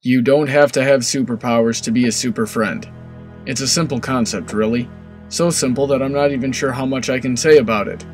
You don't have to have superpowers to be a super friend. It's a simple concept, really. So simple that I'm not even sure how much I can say about it.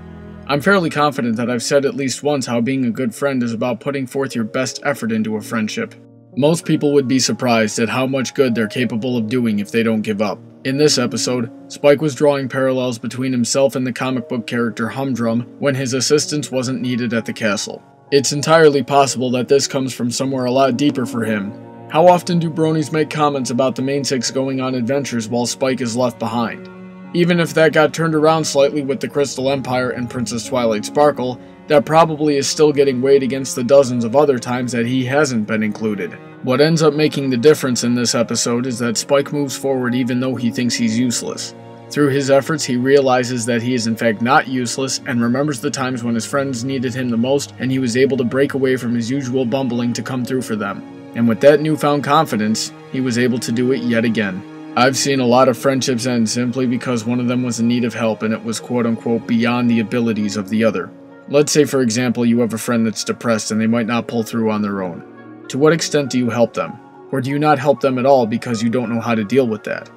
I'm fairly confident that I've said at least once how being a good friend is about putting forth your best effort into a friendship. Most people would be surprised at how much good they're capable of doing if they don't give up. In this episode, Spike was drawing parallels between himself and the comic book character Humdrum when his assistance wasn't needed at the castle. It's entirely possible that this comes from somewhere a lot deeper for him. How often do bronies make comments about the main six going on adventures while Spike is left behind? Even if that got turned around slightly with the Crystal Empire and Princess Twilight Sparkle, that probably is still getting weighed against the dozens of other times that he hasn't been included. What ends up making the difference in this episode is that Spike moves forward even though he thinks he's useless. Through his efforts, he realizes that he is in fact not useless and remembers the times when his friends needed him the most and he was able to break away from his usual bumbling to come through for them. And with that newfound confidence, he was able to do it yet again. I've seen a lot of friendships end simply because one of them was in need of help and it was quote-unquote beyond the abilities of the other. Let's say, for example, you have a friend that's depressed and they might not pull through on their own. To what extent do you help them? Or do you not help them at all because you don't know how to deal with that?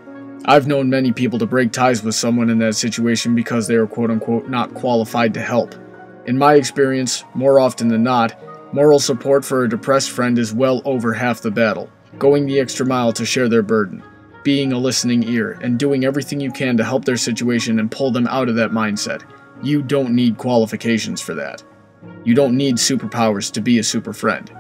I've known many people to break ties with someone in that situation because they are quote-unquote not qualified to help. In my experience, more often than not, moral support for a depressed friend is well over half the battle. Going the extra mile to share their burden, being a listening ear, and doing everything you can to help their situation and pull them out of that mindset. You don't need qualifications for that. You don't need superpowers to be a super friend.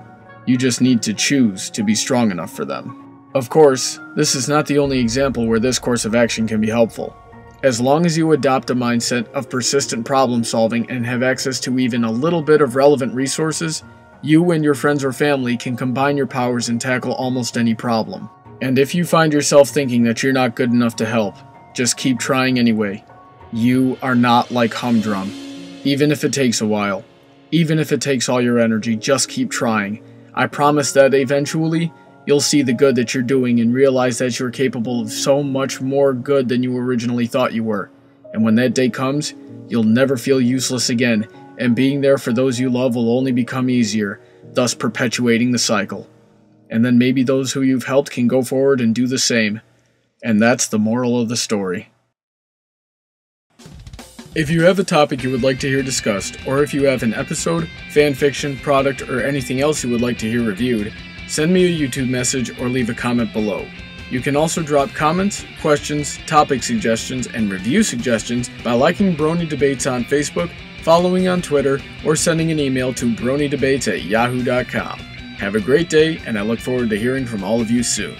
You just need to choose to be strong enough for them. Of course, this is not the only example where this course of action can be helpful. As long as you adopt a mindset of persistent problem solving and have access to even a little bit of relevant resources, you and your friends or family can combine your powers and tackle almost any problem. And if you find yourself thinking that you're not good enough to help, just keep trying anyway. You are not like Humdrum. Even if it takes a while, even if it takes all your energy, just keep trying. I promise that eventually, you'll see the good that you're doing and realize that you're capable of so much more good than you originally thought you were. And when that day comes, you'll never feel useless again, and being there for those you love will only become easier, thus perpetuating the cycle. And then maybe those who you've helped can go forward and do the same. And that's the moral of the story. If you have a topic you would like to hear discussed, or if you have an episode, fanfiction, product, or anything else you would like to hear reviewed, send me a YouTube message or leave a comment below. You can also drop comments, questions, topic suggestions, and review suggestions by liking Brony Debates on Facebook, following on Twitter, or sending an email to bronydebates@yahoo.com. Have a great day, and I look forward to hearing from all of you soon.